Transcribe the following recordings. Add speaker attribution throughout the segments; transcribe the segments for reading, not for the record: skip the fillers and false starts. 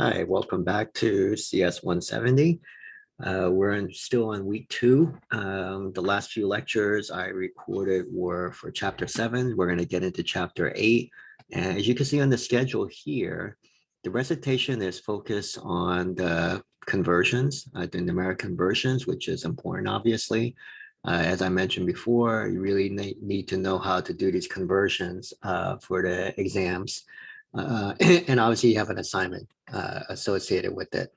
Speaker 1: Hi, welcome back to CS170. Still on week 2. The last few lectures I recorded were for chapter 7. We're going to get into chapter 8. And as you can see on the schedule here, the recitation is focused on the conversions, the numeric conversions, which is important, obviously. As I mentioned before, you really need to know how to do these conversions for the exams. And obviously you have an assignment associated with it.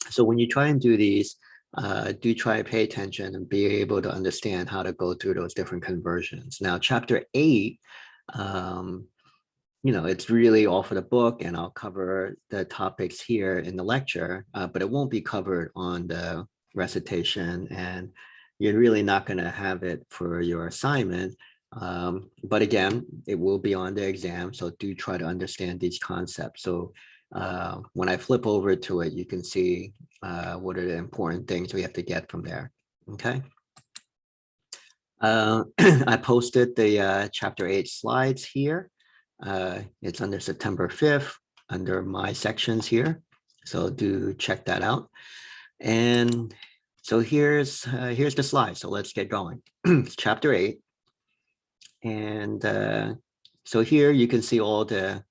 Speaker 1: So when you try and do these, do try to pay attention and be able to understand how to go through those different conversions. Now, chapter 8, it's really all for the book, and I'll cover the topics here in the lecture, but it won't be covered on the recitation, and you're really not going to have it for your assignment. But again, it will be on the exam, so do try to understand these concepts. So when I flip over to it, you can see what are the important things we have to get from there. Okay. I posted the chapter 8 slides here. It's under September 5th under my sections here. So do check that out. And so here's the slide. So let's get going. It's chapter 8. And so here you can see all the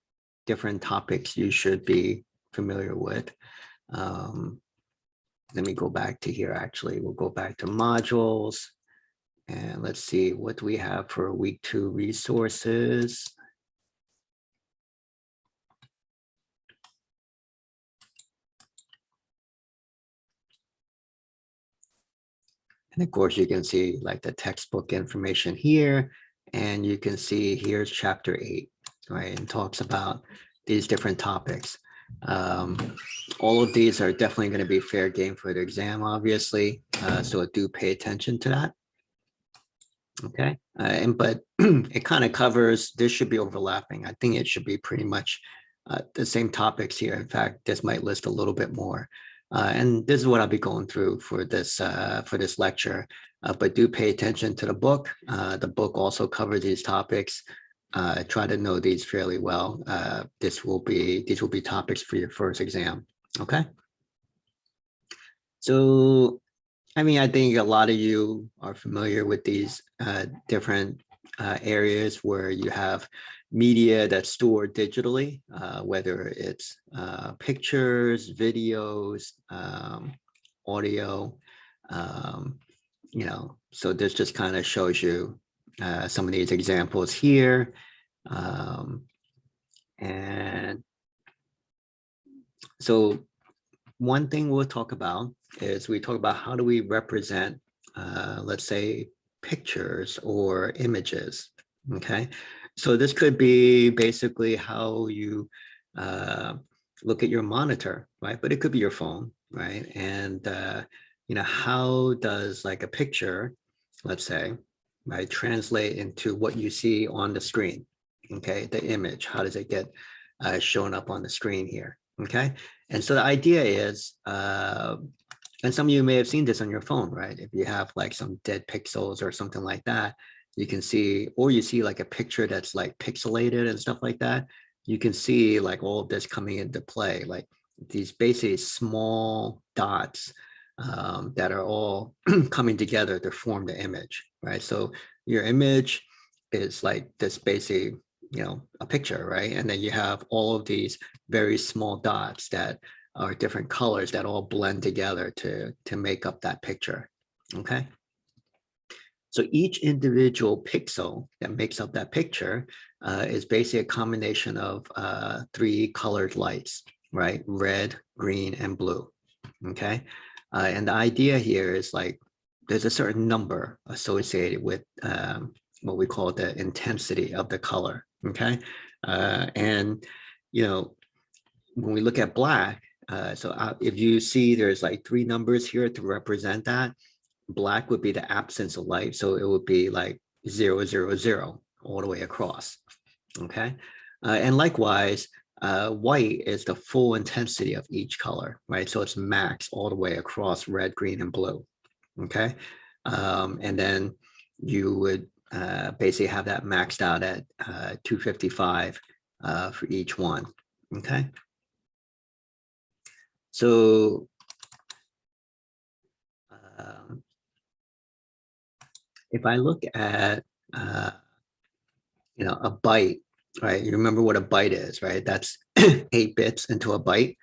Speaker 1: different topics you should be familiar with. Let me go back to here, actually. We'll go back to modules. And let's see what we have for week 2 resources. And of course, you can see like the textbook information here. And you can see here's chapter 8, right? And talks about these different topics. All of these are definitely going to be fair game for the exam, obviously. So do pay attention to that. Okay, but it kind of covers, this should be overlapping. I think it should be pretty much the same topics here. In fact, this might list a little bit more. And this is what I'll be going through for this lecture. But do pay attention to the book. The book also covers these topics. Try to know these fairly well. These will be topics for your first exam. Okay. So I mean, I think a lot of you are familiar with these different areas where you have media that's stored digitally, whether it's pictures, videos, audio, so this just kind of shows you some of these examples here. And so one thing we'll talk about is we talk about how do we represent, let's say, pictures or images, okay? So this could be basically how you look at your monitor, right? But it could be your phone, right? And, how does like a picture, let's say, right, translate into what you see on the screen, okay? The image, how does it get shown up on the screen here, okay? And so the idea is, and some of you may have seen this on your phone, right? If you have like some dead pixels or something like that, you can see, or you see like a picture that's like pixelated and stuff like that, you can see like all of this coming into play, like these basically small dots that are all coming together to form the image, right? So your image is like this basic, a picture, right? And then you have all of these very small dots that are different colors that all blend together to make up that picture, okay? So each individual pixel that makes up that picture is basically a combination of 3 colored lights, right? Red, green, and blue, okay? And the idea here is like, there's a certain number associated with what we call the intensity of the color, okay? And, when we look at black, if you see there's like 3 numbers here to represent that, black would be the absence of light. So it would be like 0, 0, 0 all the way across, okay? And likewise, white is the full intensity of each color, right? So it's max all the way across red, green, and blue, okay? And then you would basically have that maxed out at 255 for each one, okay? So if I look at, a byte, right? You remember what a byte is, right? That's 8 bits into a byte.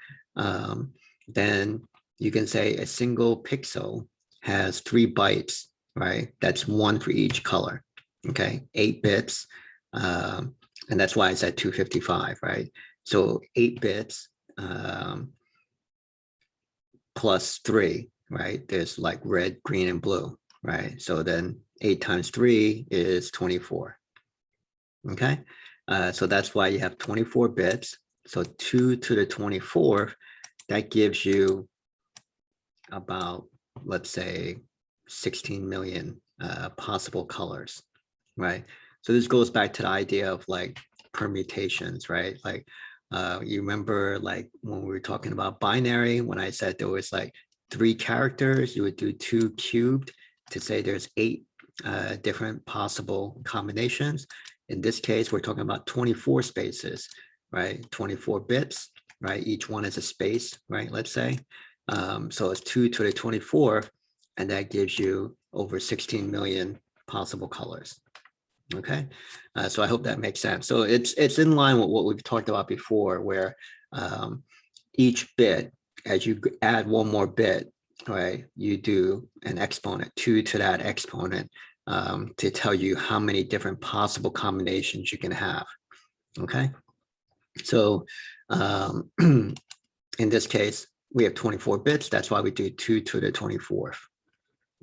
Speaker 1: Then you can say a single pixel has 3 bytes, right? That's 1 for each color, okay? 8 bits, and that's why I said 255, right? So 8 bits plus 3, right? There's like red, green, and blue, right? So then 8 times 3 is 24. Okay, so that's why you have 24 bits. So 2 to the 24th, that gives you about, let's say, 16 million possible colors, right? So this goes back to the idea of like permutations, right? Like you remember like when we were talking about binary, when I said there was like 3 characters, you would do 2 cubed to say there's 8 different possible combinations. In this case, we're talking about 24 spaces, right? 24 bits, right? Each one is a space, right? Let's say. So it's 2 to the 24th, and that gives you over 16 million possible colors. Okay, so I hope that makes sense. So it's in line with what we've talked about before, where each bit, as you add one more bit, right, you do an exponent, 2 to that exponent, to tell you how many different possible combinations you can have. Okay, so in this case, we have 24 bits. That's why we do 2 to the 24th.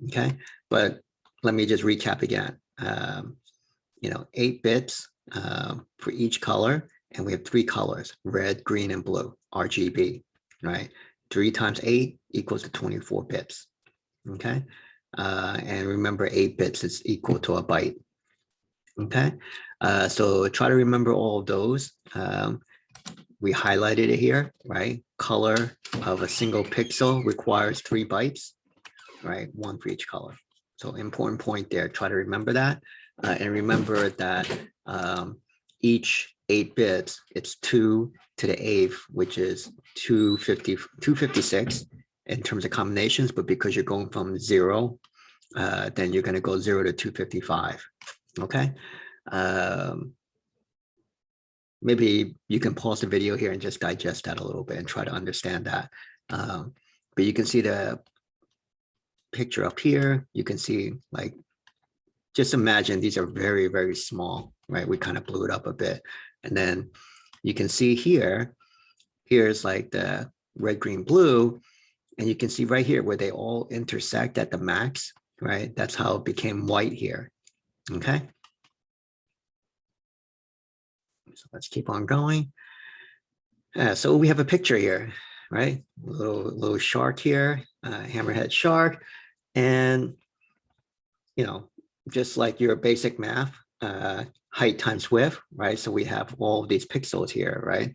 Speaker 1: Okay, but let me just recap again. 8 bits for each color, and we have 3 colors: red, green, and blue, RGB, right? 3 times 8 equals to 24 bits. Okay, and remember 8 bits is equal to a byte. Okay, so try to remember all of those. We highlighted it here, right? Color of a single pixel requires 3 bytes, right? 1 for each color. So important point there, try to remember that. And remember that each 8 bits, it's 2 to the 8th, which is 256 in terms of combinations, but because you're going from 0, then you're gonna go 0 to 255, okay? Maybe you can pause the video here and just digest that a little bit and try to understand that. But you can see the picture up here. You can see, like, just imagine these are very, very small, right? We kind of blew it up a bit. And then you can see here, here's like the red, green, blue. And you can see right here where they all intersect at the max, right? That's how it became white here, okay? So let's keep on going. So we have a picture here, right? Little shark here, hammerhead shark. And, just like your basic math, height times width, right? So we have all of these pixels here, right?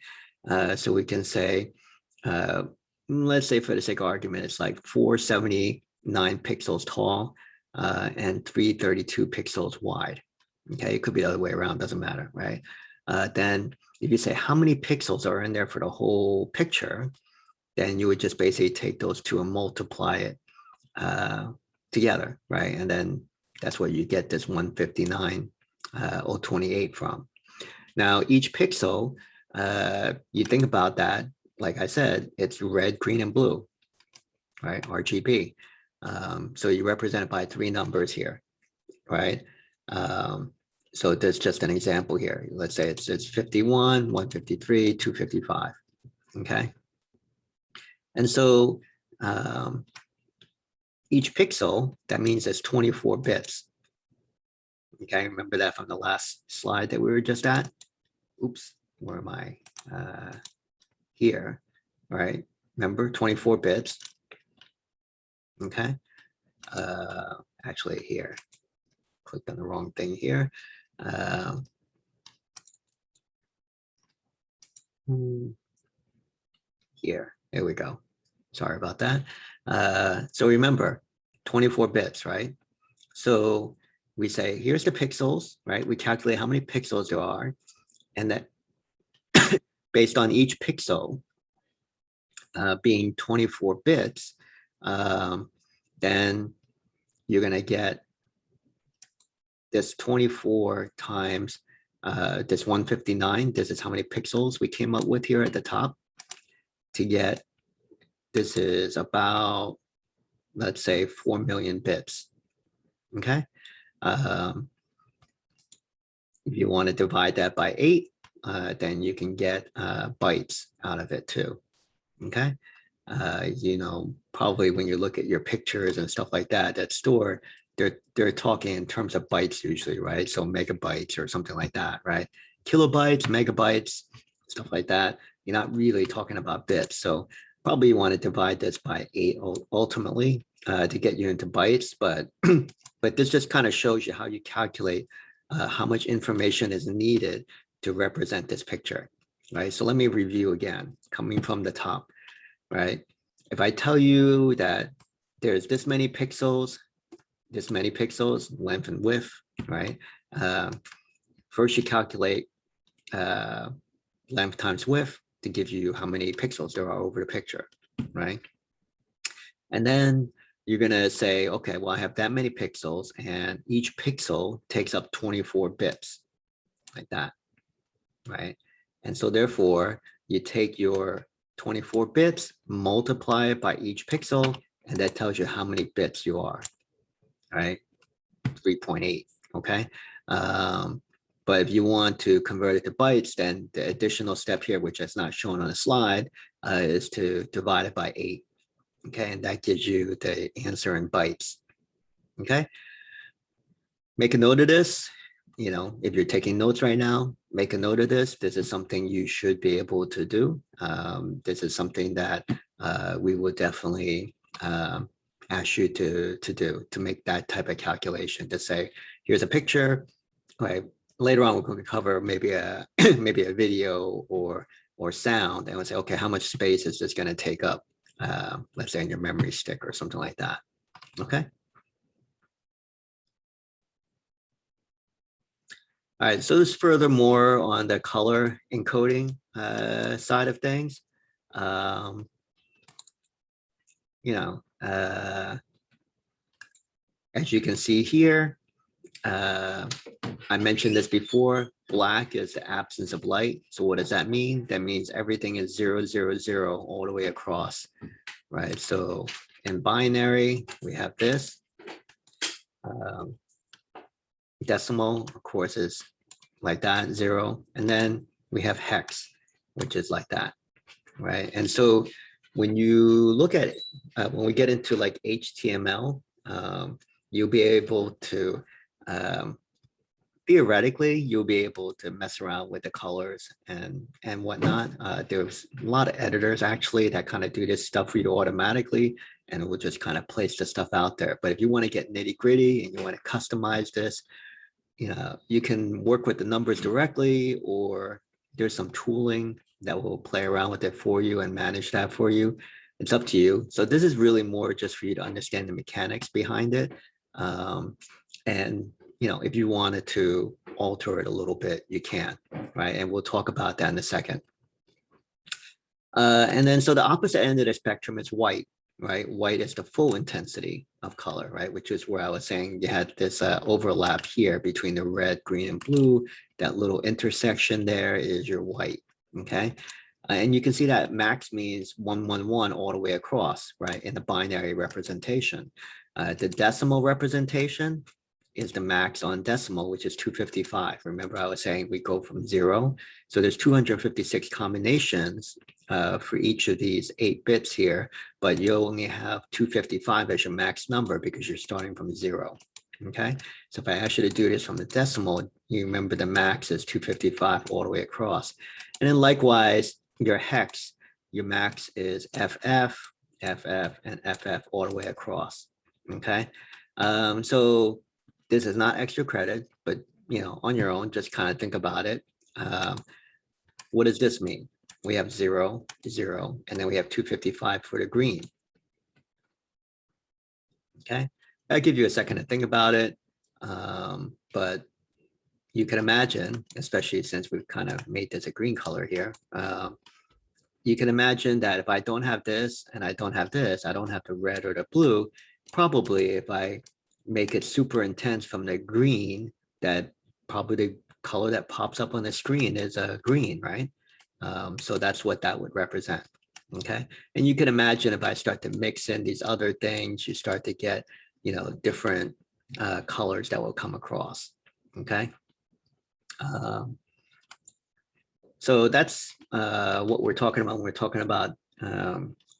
Speaker 1: So we can say, let's say for the sake of argument, it's like 479 pixels tall and 332 pixels wide. Okay, it could be the other way around, doesn't matter, right? Then if you say how many pixels are in there for the whole picture, then you would just basically take those two and multiply it together, right? And then that's where you get this 159 or 28 from. Now, each pixel, you think about that, like I said, it's red, green, and blue, right? RGB. So you represent it by 3 numbers here, right? So there's just an example here. Let's say it's 51, 153, 255, okay? And so each pixel, that means it's 24 bits. Okay, remember that from the last slide that we were just at? Oops, where am I? Here, right? Remember, 24 bits. Okay, actually here, clicked on the wrong thing here. Here, there we go. Sorry about that. So remember, 24 bits, right? So we say, here's the pixels, right? We calculate how many pixels there are, and that based on each pixel, being 24 bits, then you're going to get this 24 times this 159. This is how many pixels we came up with here at the top to get. This is about, let's say, 4 million bits. Okay. If you want to divide that by 8, then you can get bytes out of it too. Okay. You know, probably when you look at your pictures and stuff like that, that store, they're talking in terms of bytes usually, right? So megabytes or something like that, right? Kilobytes, megabytes, stuff like that. You're not really talking about bits. So probably you want to divide this by 8 ultimately to get you into bytes. But but this just kind of shows you how you calculate how much information is needed to represent this picture, right? So let me review again, coming from the top, right? If I tell you that there's this many pixels, length and width, right? First you calculate length times width to give you how many pixels there are over the picture, right? And then you're gonna say, okay, well, I have that many pixels and each pixel takes up 24 bits, like that, right? And so therefore, you take your 24 bits, multiply it by each pixel, and that tells you how many bits you are, right? 3.8, okay? But if you want to convert it to bytes, then the additional step here, which is not shown on the slide, is to divide it by 8, okay? And that gives you the answer in bytes, okay? Make a note of this. You know, if you're taking notes right now, make a note of this. This is something you should be able to do. This is something that we will definitely ask you to do, to make that type of calculation, to say, here's a picture, right? Later on, we're going to cover maybe a maybe a video or sound, and we'll say, okay, how much space is this going to take up? Let's say in your memory stick or something like that. Okay. All right, so this furthermore on the color encoding side of things. You know, as you can see here, I mentioned this before, black is the absence of light. So what does that mean? That means everything is 0, 0, 0 all the way across, right? So in binary, we have this. Decimal, of course, is like that, 0. And then we have hex, which is like that, right? And so when you look at it, when we get into like HTML, you'll be able to, theoretically, you'll be able to mess around with the colors and whatnot. There's a lot of editors actually that kind of do this stuff for you automatically, and it will just kind of place the stuff out there. But if you want to get nitty gritty and you want to customize this, you know, you can work with the numbers directly, or there's some tooling that will play around with it for you and manage that for you. It's up to you. So this is really more just for you to understand the mechanics behind it. And, you know, if you wanted to alter it a little bit, you can, right? And we'll talk about that in a second. And then, so the opposite end of the spectrum is white, right? White is the full intensity of color, right? Which is where I was saying you had this overlap here between the red, green, and blue. That little intersection there is your white, okay? And you can see that max means 111 all the way across, right? In the binary representation. The decimal representation is the max on decimal, which is 255. Remember, I was saying we go from 0. So there's 256 combinations for each of these 8 bits here, but you only have 255 as your max number because you're starting from 0. Okay, so if I ask you to do this from the decimal, you remember the max is 255 all the way across. And then likewise, your hex, your max is FF, FF, and FF all the way across. Okay, so this is not extra credit, but you know, on your own, just kind of think about it. What does this mean? We have 0, 0, and then we have 255 for the green. Okay, I'll give you a second to think about it. But you can imagine, especially since we've kind of made this a green color here, you can imagine that if I don't have this and I don't have this, I don't have the red or the blue, probably if I make it super intense from the green, that probably the color that pops up on the screen is a green, right? So that's what that would represent. Okay. And you can imagine if I start to mix in these other things, you start to get, different colors that will come across. Okay. Um, So that's what we're talking about when we're talking about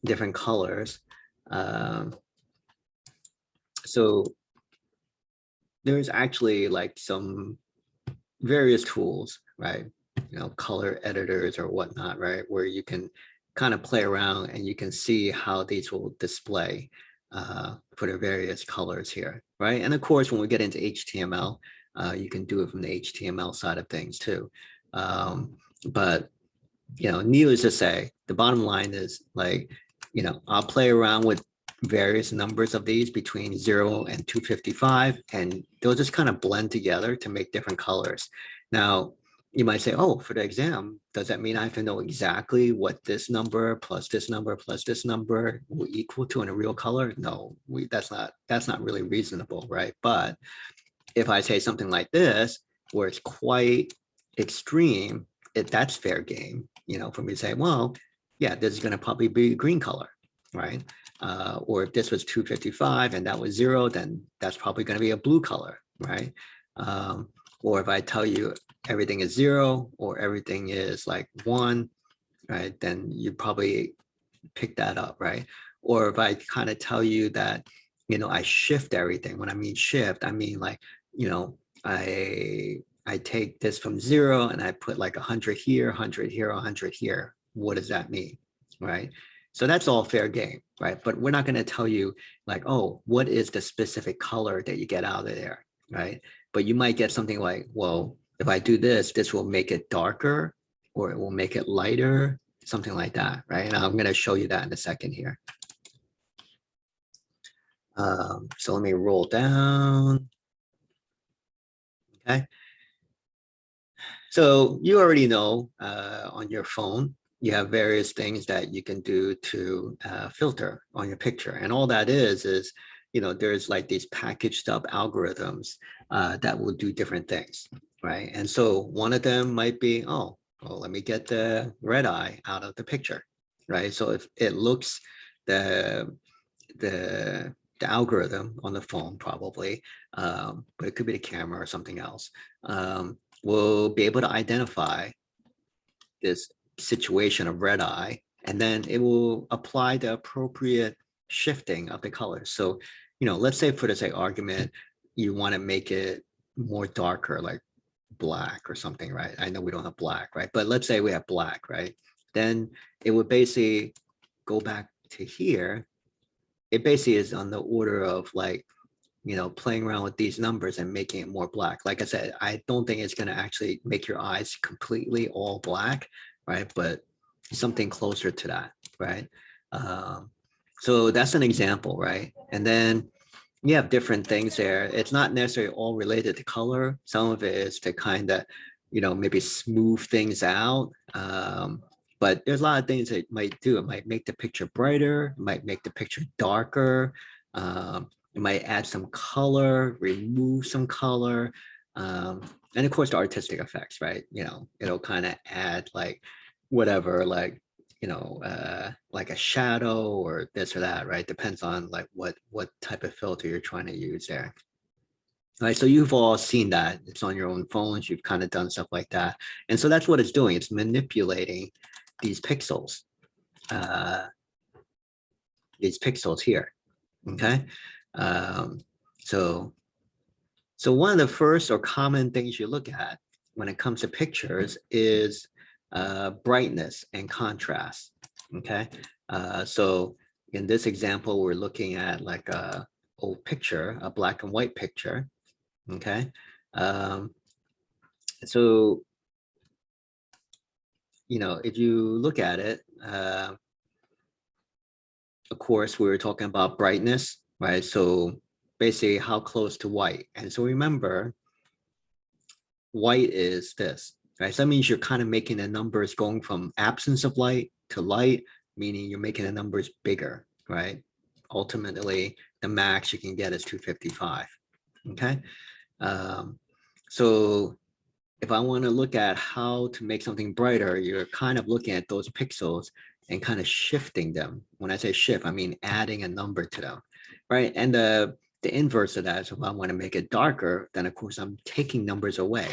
Speaker 1: different colors. Um, so there's actually like some various tools, right? Color editors or whatnot, right? Where you can kind of play around and you can see how these will display for the various colors here, right? And of course, when we get into HTML, you can do it from the HTML side of things too. But needless to say, the bottom line is like, I'll play around with various numbers of these between 0 and 255, and they'll just kind of blend together to make different colors. Now, you might say, oh, for the exam, does that mean I have to know exactly what this number plus this number plus this number will equal to in a real color? No, that's not really reasonable, right? But if I say something like this, where it's quite extreme, that's fair game, for me to say, well, yeah, this is going to probably be green color, right? Or if this was 255 and that was 0, then that's probably going to be a blue color, right? Or if I tell you everything is 0 or everything is like 1, right, then you probably pick that up, right? Or if I kind of tell you that, I shift everything. When I mean shift, I mean like, I take this from 0 and I put like 100 here, 100 here, 100 here. What does that mean, right? So that's all fair game, right? But we're not going to tell you like, oh, what is the specific color that you get out of there, right? But you might get something like, well, if I do this, this will make it darker or it will make it lighter, something like that, right? And I'm going to show you that in a second here. So let me roll down. Okay. So you already know on your phone, you have various things that you can do to filter on your picture. And all that is, there's like these packaged up algorithms that will do different things, right? And so one of them might be, oh, well, let me get the red eye out of the picture, right? So if it looks, the the the algorithm on the phone probably, but it could be the camera or something else, will be able to identify this situation of red eye, and then it will apply the appropriate shifting of the colors. So, let's say for the sake argument, you want to make it more darker, like black or something, right? I know we don't have black, right? But let's say we have black, right? Then it would basically go back to here. It basically is on the order of like, playing around with these numbers and making it more black. Like I said, I don't think it's going to actually make your eyes completely all black, right? But something closer to that, right? So that's an example, right? And then you have different things there. It's not necessarily all related to color. Some of it is to kind of, maybe smooth things out. But there's a lot of things that it might do. It might make the picture brighter, it might make the picture darker. It might add some color, remove some color. And of course the artistic effects, right? It'll kind of add like whatever, like a shadow or this or that, right? Depends on like what type of filter you're trying to use there. All right, so you've all seen that. It's on your own phones. You've kind of done stuff like that. And so that's what it's doing. It's manipulating these pixels, uh, here, okay? Um, so one of the first or common things you look at when it comes to pictures is brightness and contrast, okay? So in this example, we're looking at like a old picture, a black and white picture, okay? So, if you look at it, of course, we were talking about brightness, right? So basically how close to white. And so remember, white is this, right? So that means you're kind of making the numbers going from absence of light to light, meaning you're making the numbers bigger, right? Ultimately, the max you can get is 255, okay? So if I want to look at how to make something brighter, you're kind of looking at those pixels and kind of shifting them. When I say shift, I mean adding a number to them, right? And the inverse of that is if I want to make it darker, then of course I'm taking numbers away,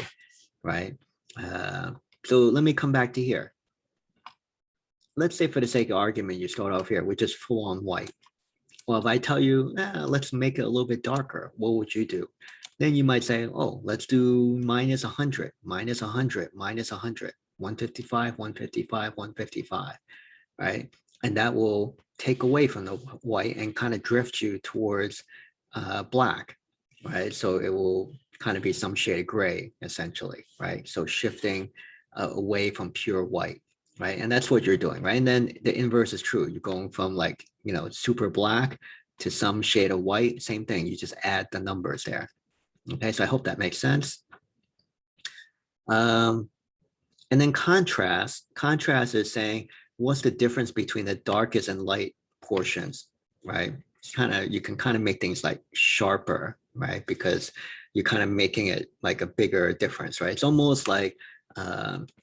Speaker 1: right? So let me come back to here. Let's say for the sake of argument, you start off here with just full on white. Well, if I tell you, let's make it a little bit darker, what would you do? Then you might say, oh, let's do minus 100, minus 100, minus 100, 155, 155, 155, right? And that will take away from the white and kind of drift you towards black, right? So it will kind of be some shade of gray, essentially, right? So shifting away from pure white, right? And that's what you're doing, right? And then the inverse is true. You're going from like, you know, super black to some shade of white, same thing. You just add the numbers there. Okay, so I hope that makes sense. And then contrast. Contrast is saying, what's the difference between the darkest and light portions, right? It's kind of, you can kind of make things like sharper, right? Because you're kind of making it like a bigger difference, right? It's almost like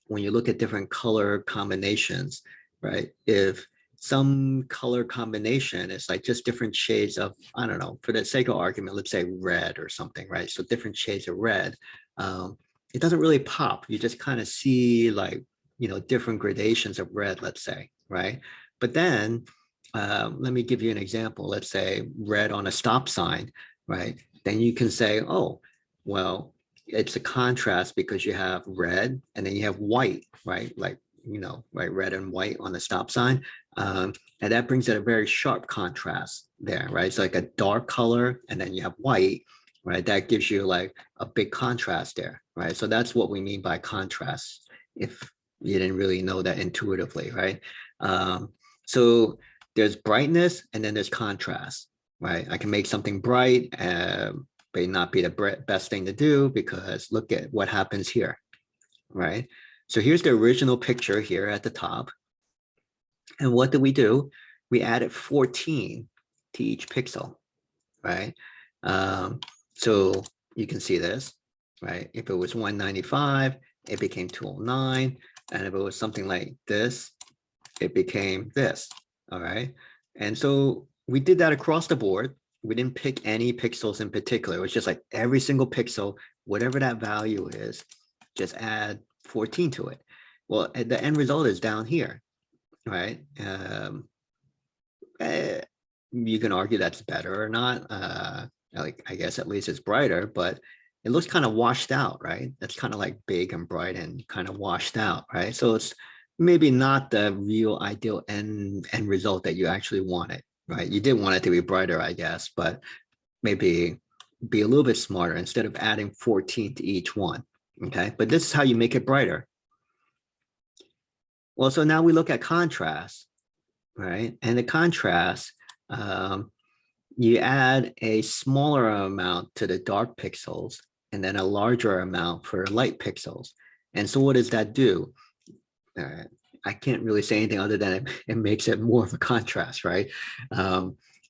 Speaker 1: when you look at different color combinations, right? If some color combination is like just different shades of, I don't know, for the sake of argument, let's say red or something, right? So different shades of red. It doesn't really pop. You just kind of see like, you know, different gradations of red, let's say, right? But then let me give you an example. Let's say red on a stop sign, right? Then you can say, oh, well, it's a contrast because you have red and then you have white, right? Like, you know, right, red and white on the stop sign. And that brings it a very sharp contrast there, right? It's like a dark color and then you have white, right? That gives you like a big contrast there, right? So that's what we mean by contrast, if you didn't really know that intuitively, right? So there's brightness and then there's contrast, right? I can make something bright, may not be the best thing to do because look at what happens here, right? So here's the original picture here at the top. And what did we do? We added 14 to each pixel, right? So you can see this, right? If it was 195, it became 209. And if it was something like this, it became this, all right? And so we did that across the board. We didn't pick any pixels in particular. It was just like every single pixel, whatever that value is, just add 14 to it. Well, the end result is down here, right? You can argue that's better or not. Like, I guess at least it's brighter, but it looks kind of washed out, right? That's kind of like big and bright and kind of washed out, right? So it's maybe not the real ideal end result that you actually wanted, right? You did want it to be brighter, I guess, but maybe be a little bit smarter instead of adding 14 to each one, okay? But this is how you make it brighter. Well, so now we look at contrast, right? And the contrast, you add a smaller amount to the dark pixels and then a larger amount for light pixels. And so what does that do? I can't really say anything other than it makes it more of a contrast, right?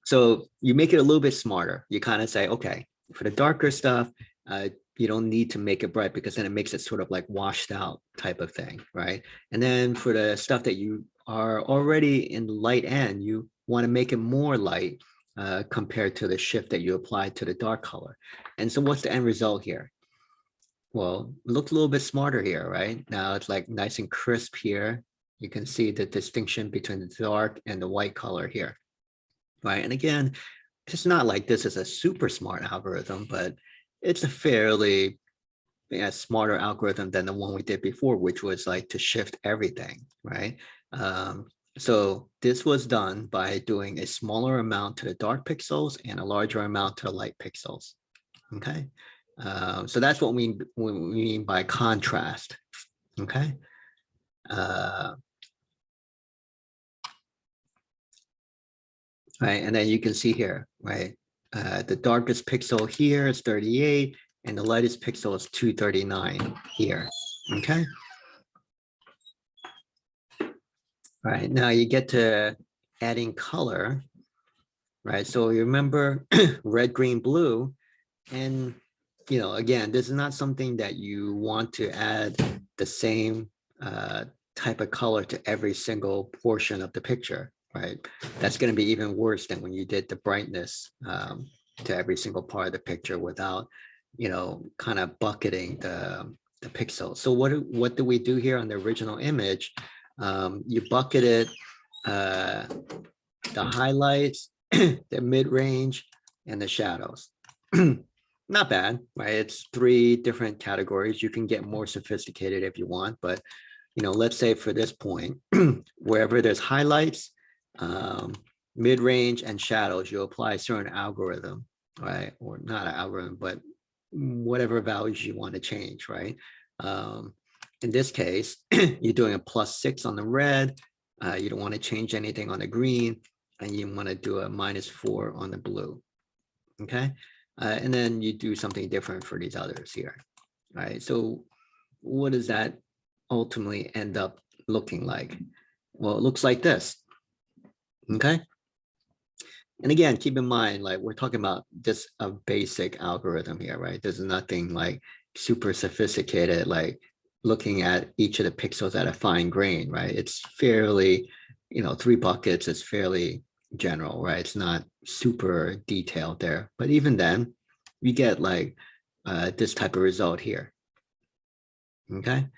Speaker 1: So you make it a little bit smarter. You kind of say, okay, for the darker stuff, you don't need to make it bright because then it makes it sort of like washed out type of thing, right? And then for the stuff that you are already in the light end, you want to make it more light compared to the shift that you applied to the dark color. And so what's the end result here? Well, it looks a little bit smarter here, right? Now it's like nice and crisp here. You can see the distinction between the dark and the white color here, right? And again, it's not like this is a super smart algorithm, but it's a fairly smarter algorithm than the one we did before, which was like to shift everything, right? So this was done by doing a smaller amount to the dark pixels and a larger amount to the light pixels, okay? So that's what we mean by contrast, okay? Right, and then you can see here, right? The darkest pixel here is 38, and the lightest pixel is 239 here, okay? right? Now you get to adding color, right? So you remember red, green, blue, and again, this is not something that you want to add the same type of color to every single portion of the picture, right? That's going to be even worse than when you did the brightness to every single part of the picture without, kind of bucketing the pixels. So what do we do here on the original image? You bucketed the highlights, the mid-range, and the shadows. Not bad, right? It's 3 different categories. You can get more sophisticated if you want, but let's say for this point, wherever there's highlights, mid-range, and shadows, you apply a certain algorithm, right? Or not an algorithm, but whatever values you want to change, right? In this case, you're doing a +6 on the red. You don't want to change anything on the green, and you want to do a -4 on the blue. Okay. And then you do something different for these others here. All right. So what does that ultimately end up looking like? Well, it looks like this. Okay. And again, keep in mind, like we're talking about just a basic algorithm here, right? There's nothing like super sophisticated, like looking at each of the pixels at a fine grain, right? It's fairly, 3 buckets is fairly general, right? It's not super detailed there. But even then, you get like this type of result here. Okay.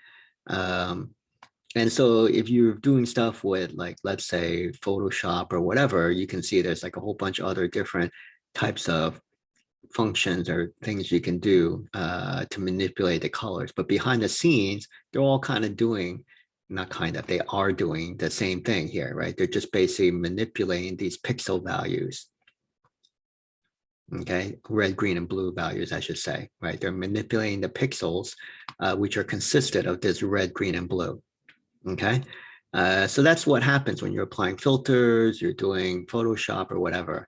Speaker 1: And so if you're doing stuff with like, let's say Photoshop or whatever, you can see there's like a whole bunch of other different types of functions or things you can do to manipulate the colors. But behind the scenes, they're all kind of doing, not kind of, they are doing the same thing here, right? They're just basically manipulating these pixel values. Okay, red, green, and blue values, I should say, right? They're manipulating the pixels, which are consisted of this red, green, and blue. Okay, so that's what happens when you're applying filters, you're doing Photoshop or whatever.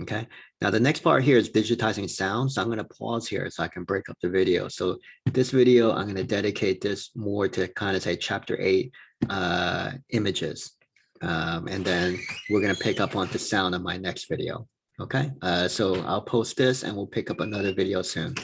Speaker 1: Okay, now the next part here is digitizing sound. So I'm going to pause here so I can break up the video. So this video, I'm going to dedicate this more to kind of say chapter 8 images. And then we're going to pick up on the sound in my next video. Okay, so I'll post this and we'll pick up another video soon.